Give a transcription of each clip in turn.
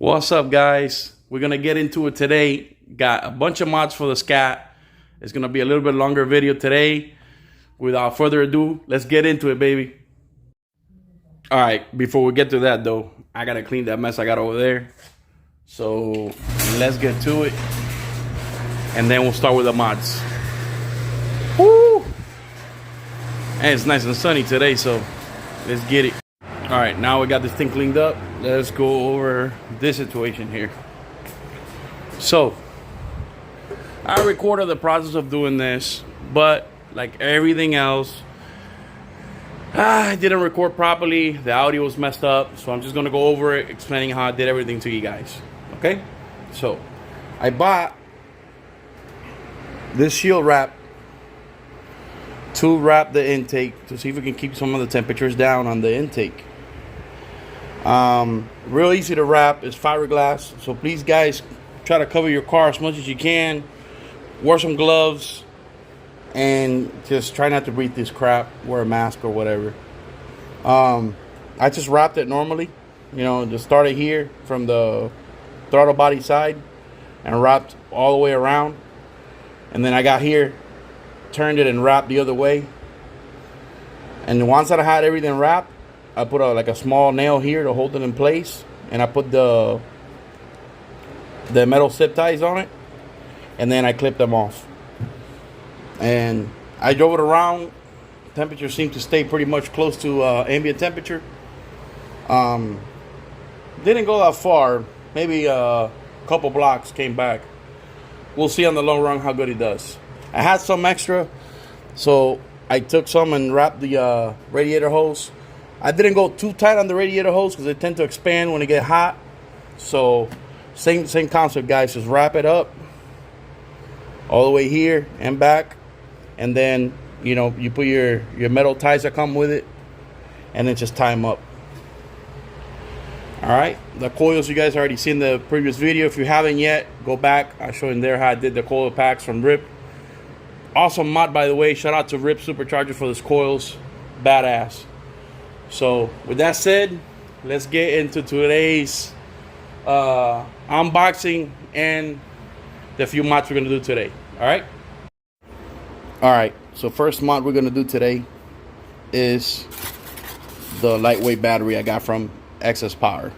What's up, guys? We're gonna get into it today. Got a bunch of mods for the Scat. It's gonna be a little bit longer video today. Without further ado, let's get into it, baby. All right, before we get to that though, I gotta clean that mess I got over there. So let's get to it, and then we'll start with the mods. Woo! And it's nice and sunny today, so let's get it. All right, now we got this thing cleaned up. Let's go over this situation here. So I recorded the process of doing this, but like everything else, I didn't record properly. The audio was messed up, so I'm just gonna go over it, explaining how I did everything to you guys. Okay, so I bought this shield wrap to wrap the intake to see if we can keep some of the temperatures down on the intake. Real easy to wrap. It's fiberglass, so please guys, try to cover your car as much as you can. Wear some gloves and just try not to breathe this crap. Wear a mask or whatever. I just wrapped it normally, you know, just started here from the throttle body side and wrapped all the way around, and then I got here, turned it and wrapped the other way. And once I had everything wrapped, I put like a small nail here to hold it in place, and I put the metal zip ties on it, and then I clipped them off. And I drove it around. Temperature seemed to stay pretty much close to ambient temperature. Didn't go that far. Maybe a couple blocks came back. We'll see on the long run how good it does. I had some extra, so I took some and wrapped the radiator hose. I didn't go too tight on the radiator hose because they tend to expand when they get hot. So same concept, guys. Just wrap it up all the way here and back, and then you know you put your metal ties that come with it, and then just tie them up. All right, the coils you guys already seen the previous video. If you haven't yet, go back. I showed in there how I did the coil packs from Rip. Awesome mod, by the way. Shout out to Rip Supercharger for this coils. Badass. So with that said, let's get into today's unboxing and the few mods we're gonna do today. All right, so first mod we're gonna do today is the lightweight battery I got from Excess Power.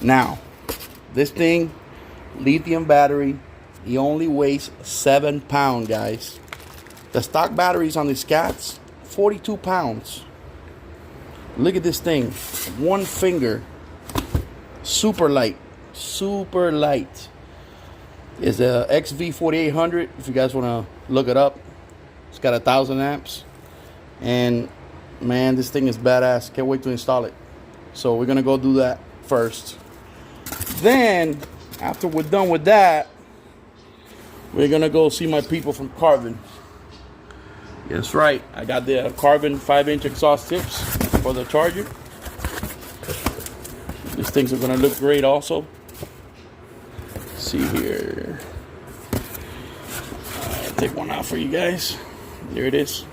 Now this thing, lithium battery, it only weighs 7 pounds, guys. The stock batteries on the Scats, 42 pounds. Look at this thing, one finger, super light, super light. It's a XV4800. If you guys want to look it up, it's got 1,000 amps, and man, this thing is badass. Can't wait to install it. So we're gonna go do that first. Then after we're done with that, we're gonna go see my people from Carbon. That's right, I got the Carbon 5-inch exhaust tips for the charger. These things are gonna look great also. Let's see here. I'll take one out for you guys. There it is.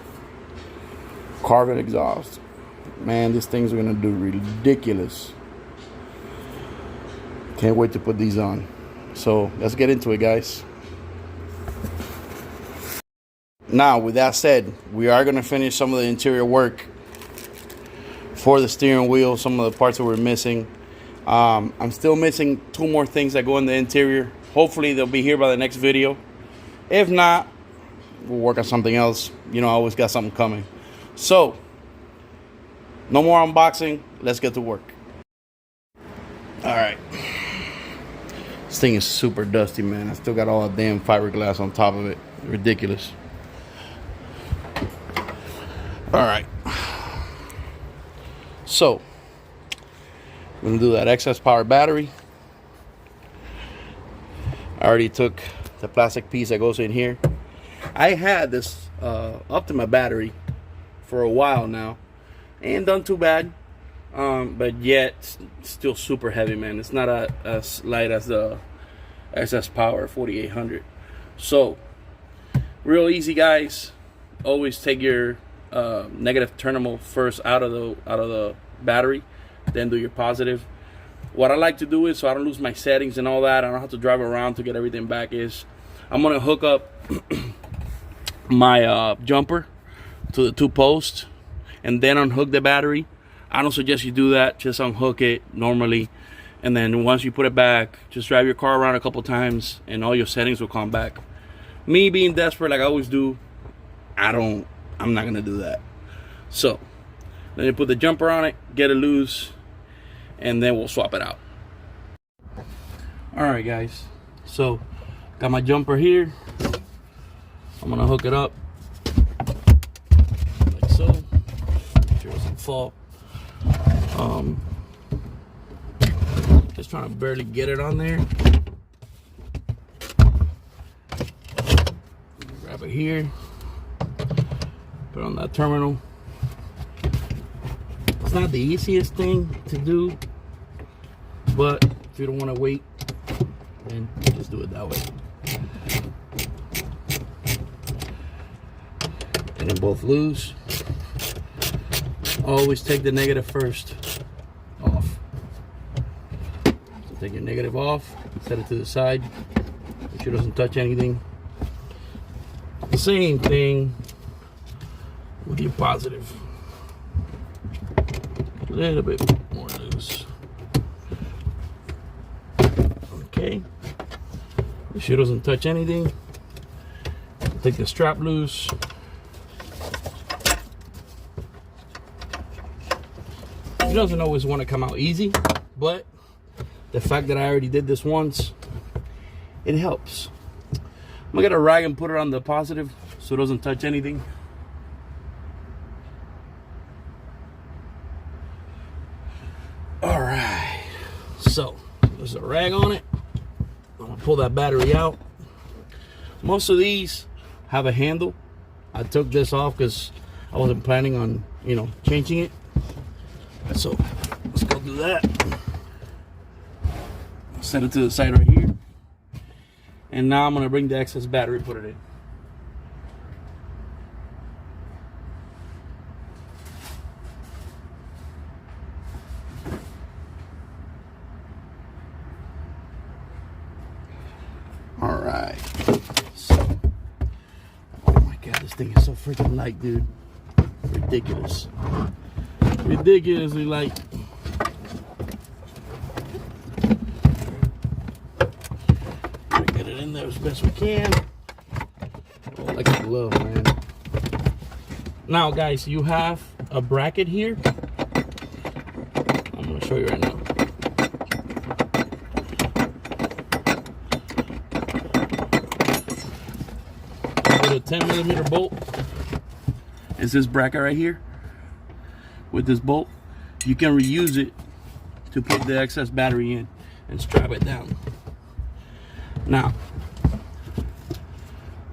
Carbon exhaust. Man, these things are gonna do ridiculous. Can't wait to put these on. So let's get into it, guys. Now, with that said, we are gonna finish some of the interior work for the steering wheel, some of the parts that we're missing. I'm still missing 2 more things that go in the interior. Hopefully they'll be here by the next video. If not, we'll work on something else. You know, I always got something coming. So no more unboxing, let's get to work. All right, this thing is super dusty, man. I still got all that damn fiberglass on top of it. Ridiculous. All right, so I'm gonna do that Excess Power battery. I already took the plastic piece that goes in here. I had this Optima battery for a while now, ain't done too bad, but yet still super heavy, man. It's not as light as the Excess Power 4800. So real easy, guys. Always take your negative terminal first out of the battery, then do your positive. what I like to do is, so I don't lose my settings and all that, I don't have to drive around to get everything back, is I'm gonna hook up my jumper to the 2 posts and then unhook the battery. I don't suggest you do that. Just unhook it normally, and then once you put it back, just drive your car around a couple times and all your settings will come back. Me being desperate like I always do, I'm not gonna do that. So then you put the jumper on it, get it loose, and then we'll swap it out. All right, guys, so got my jumper here. I'm gonna hook it up like so. Make sure it doesn't fall. Just trying to barely get it on there. Grab it here, put it on that terminal. It's not the easiest thing to do, but if you don't want to wait, then just do it that way. And then both loose. Always take the negative first off. So take your negative off, set it to the side, make sure it doesn't touch anything. The same thing with your positive. A little bit more loose. Okay. Make sure it doesn't touch anything. Take the strap loose. It doesn't always want to come out easy, but the fact that I already did this once, it helps. I'm gonna get a rag and put it on the positive so it doesn't touch anything. All right, so there's a rag on it. I'm gonna pull that battery out. Most of these have a handle. I took this off because I wasn't planning on, changing it. So let's go do that. Set it to the side right here. And now I'm gonna bring the excess battery, put it in. All right. So, oh my God, this thing is so freaking light, dude. Ridiculous. Ridiculously light. Get it in there as best we can. Oh, like a glove, man. Now, guys, you have a bracket here. I'm gonna show you right now. With a 10mm bolt is this bracket right here. With this bolt, you can reuse it to put the excess battery in and strap it down. Now,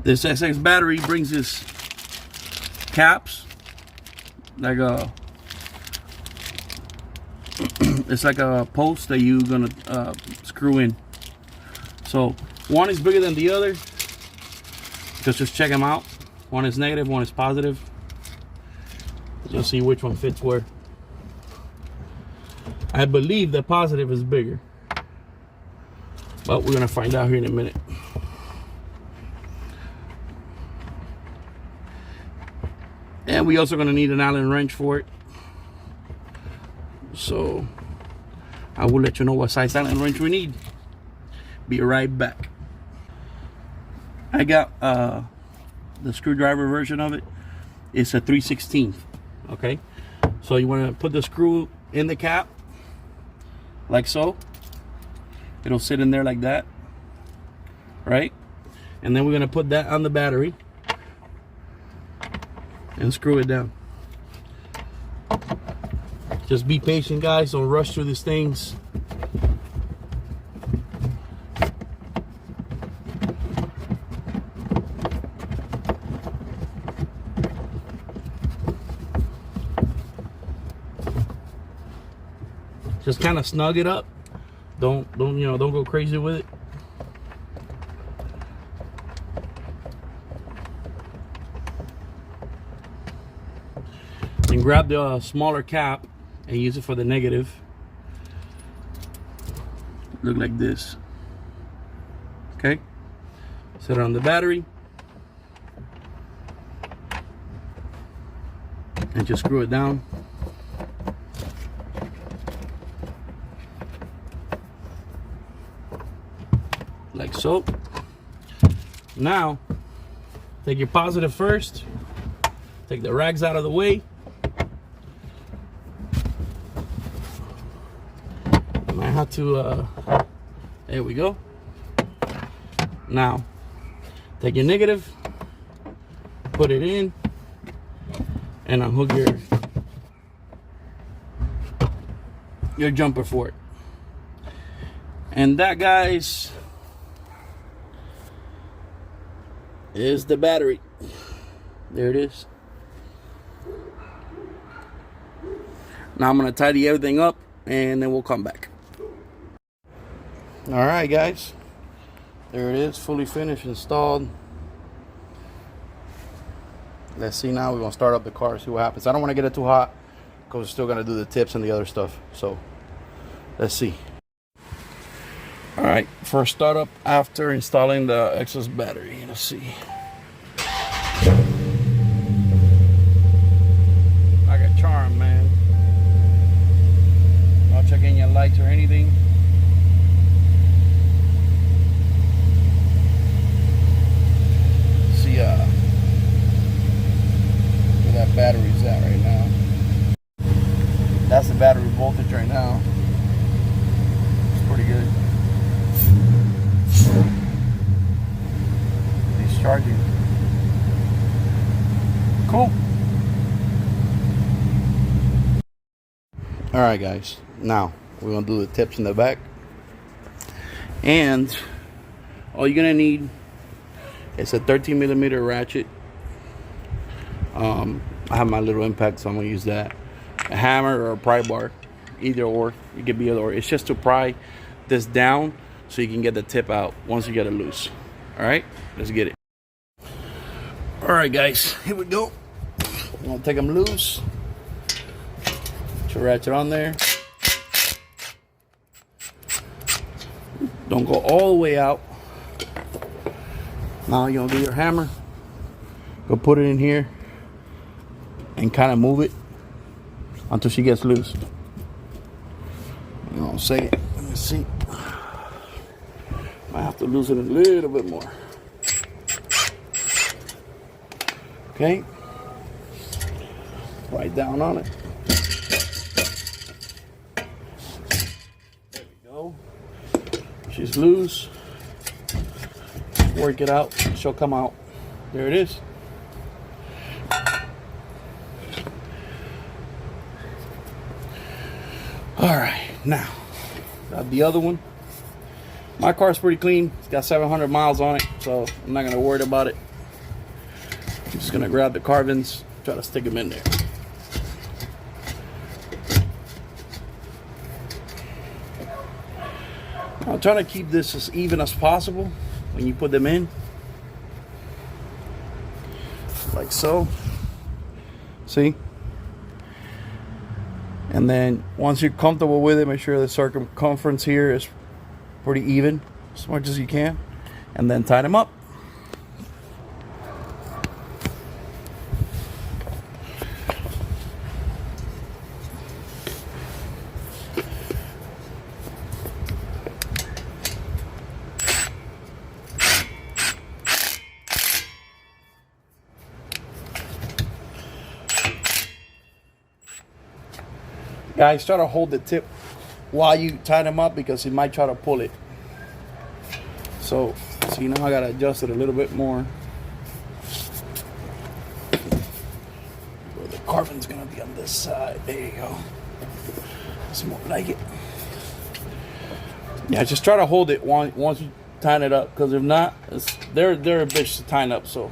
this excess battery brings this caps, like it's like a post that you're gonna screw in. So one is bigger than the other. Just check them out. One is negative, one is positive. You'll see which one fits where. I believe the positive is bigger, but we're gonna find out here in a minute. And we also gonna need an Allen wrench for it. So I will let you know what size Allen wrench we need. Be right back. I got the screwdriver version of it. It's a 3/16. Okay, so you want to put the screw in the cap like so. It'll sit in there like that, right? And then we're gonna put that on the battery and screw it down. Just be patient, guys. Don't rush through these things. Just kind of snug it up. Don't go crazy with it. And grab the smaller cap and use it for the negative. look like this. Okay, set it on the battery and just screw it down. Like so. Now, take your positive first. Take the rags out of the way. I might have to, there we go. Now, take your negative, put it in, and unhook your jumper for it. And that, guys, is the battery. There it is. Now I'm gonna tidy everything up and then we'll come back. All right, guys, there it is, fully finished, installed. Let's see now. We're gonna start up the car, see what happens. I don't want to get it too hot because we're still gonna do the tips and the other stuff. So let's see. All right, first startup after installing the excess battery. Let's see. Like a charm, man. Not checking your lights or anything. Let's see where that battery's at right now. That's the battery voltage right now. It's pretty good. He's charging. Cool. All right, guys. Now we're gonna do the tips in the back, and all you're gonna need is a 13mm ratchet. I have my little impact, so I'm gonna use that. A hammer or a pry bar, either or. It could be either or. It's just to pry this down so you can get the tip out once you get it loose. All right, let's get it. All right, guys, here we go. I'm gonna take them loose. Put your ratchet on there. Don't go all the way out. Now you're gonna get your hammer. Go put it in here and kind of move it until she gets loose. You know what I'm saying? Let me see. Might have to loosen it a little bit more. Okay. Right down on it. There we go. She's loose. Work it out. She'll come out. There it is. All right, now got the other one. My car's pretty clean. It's got 700 miles on it, so I'm not gonna worry about it. I'm just gonna grab the carbons, try to stick them in there. I'm trying to keep this as even as possible when you put them in, like so. See? And then once you're comfortable with it, make sure the circumference here is pretty even, as much as you can, and then tie them up. Guys, try to hold the tip while you tie them up because he might try to pull it. So you know I gotta adjust it a little bit more. Where the carbon's gonna be on this side. There you go. It's more like it. Yeah, just try to hold it once you tie it up, because if not, they're a bitch to tie up. So.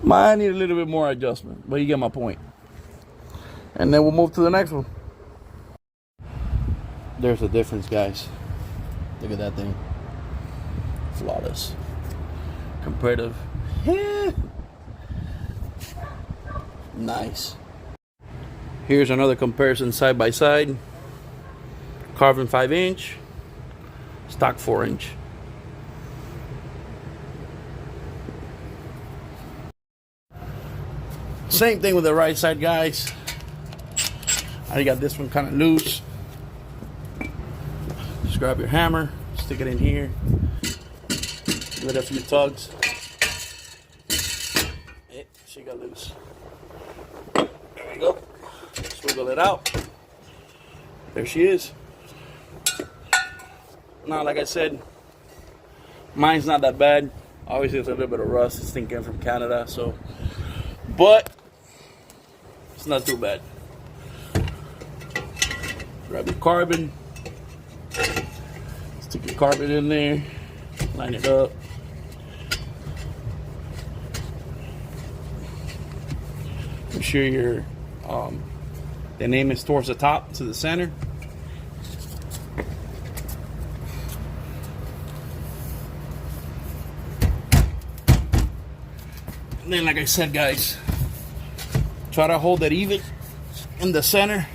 Might need a little bit more adjustment, but you get my point. And then we'll move to the next one. There's a difference, guys. Look at that thing. Flawless. Comparative. Nice. Here's another comparison side by side. Carbon 5-inch, stock 4-inch. Same thing with the right side, guys. I got this one kind of loose. Just grab your hammer, stick it in here, give it a few tugs. She got loose. There we go. Swiggle it out. There she is. Now, like I said, mine's not that bad. Obviously, it's a little bit of rust. This thing came from Canada, so. But it's not too bad. Grab your carbon. Stick your carbon in there. Line it up. Make sure your the name is towards the top to the center. And then, like I said, guys, try to hold it even in the center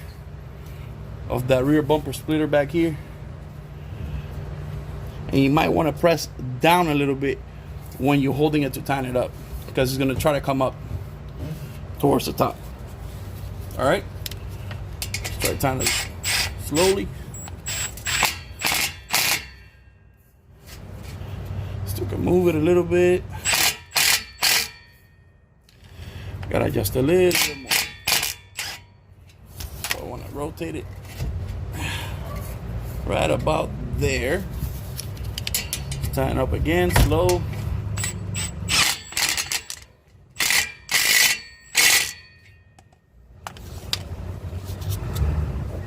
of that rear bumper splitter back here. And you might want to press down a little bit when you're holding it to tighten it up, because it's going to try to come up towards the top. All right, try to tighten it slowly. Still can move it a little bit. Gotta adjust a little bit more. So I want to rotate it right about there. Tighten up again, slow.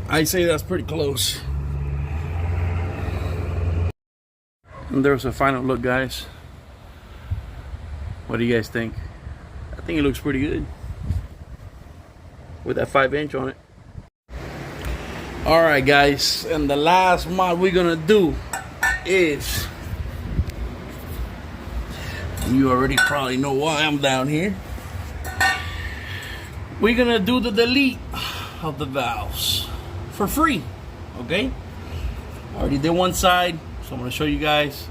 I say that's pretty close. And there's a final look, guys. What do you guys think? I think it looks pretty good with that 5-inch on it. All right, guys, and the last mod we're gonna do is, you already probably know why I'm down here. We're gonna do the delete of the valves for free. Okay, I already did one side, so I'm gonna show you guys.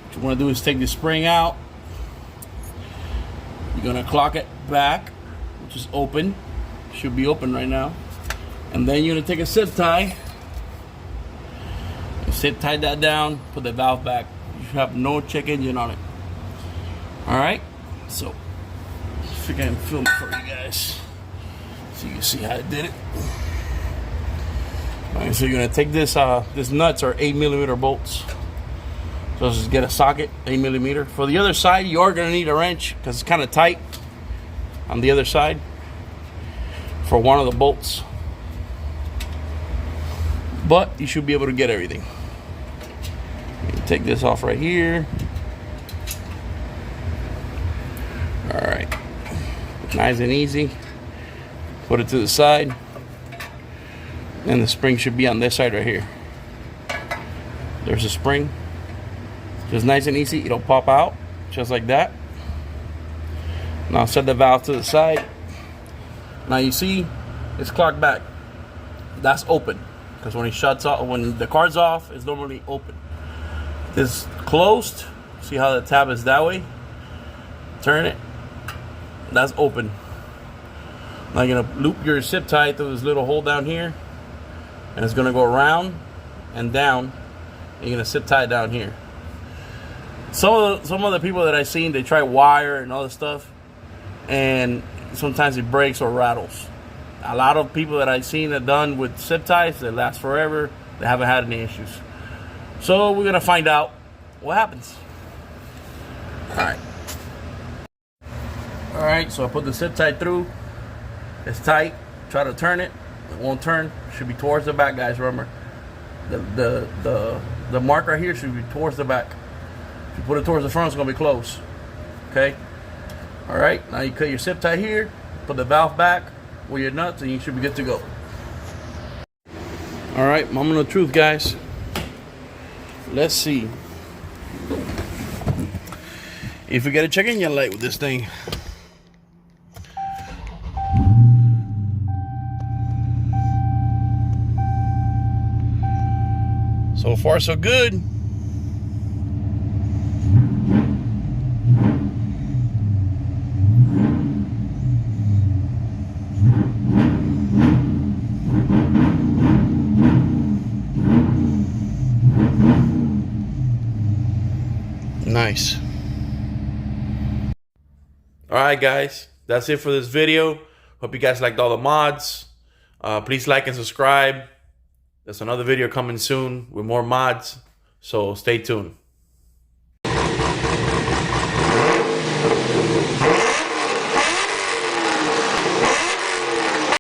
What you want to do is take the spring out. You're gonna clock it back, which is open, should be open right now, and then you're gonna take a zip tie, zip tie that down, put the valve back. You should have no check engine on it. All right, so if I can film it for you guys so you can see how I did it. All right, so you're gonna take this. This nuts are 8mm bolts. So let's just get a socket, 8mm. For the other side, you are gonna need a wrench because it's kind of tight on the other side for one of the bolts. But you should be able to get everything. You take this off right here. All right, nice and easy. Put it to the side. And the spring should be on this side right here. There's a spring. Just nice and easy. It'll pop out just like that. Now set the valve to the side. Now you see it's clocked back. That's open because when it shuts off, when the car's off, it's normally open. This closed. See how the tab is that way? Turn it. That's open. Now you're gonna loop your zip tie through this little hole down here, and it's gonna go around and down. And you're gonna zip tie it down here. Some of the people that I've seen, they try wire and all this stuff, and sometimes it breaks or rattles. A lot of people that I've seen that done with zip ties, they last forever. They haven't had any issues. So we're gonna find out what happens. All right. So I put the zip tie through. It's tight. Try to turn it. It won't turn. It should be towards the back, guys. Remember, the mark right here should be towards the back. If you put it towards the front, it's gonna be close. Okay. All right. Now you cut your zip tie here. Put the valve back with your nuts, and you should be good to go. All right, moment of truth, guys. Let's see if we get a check engine light with this thing. So far, so good. Nice. All right, guys, that's it for this video. Hope you guys liked all the mods. Please like and subscribe. There's another video coming soon with more mods, so stay tuned.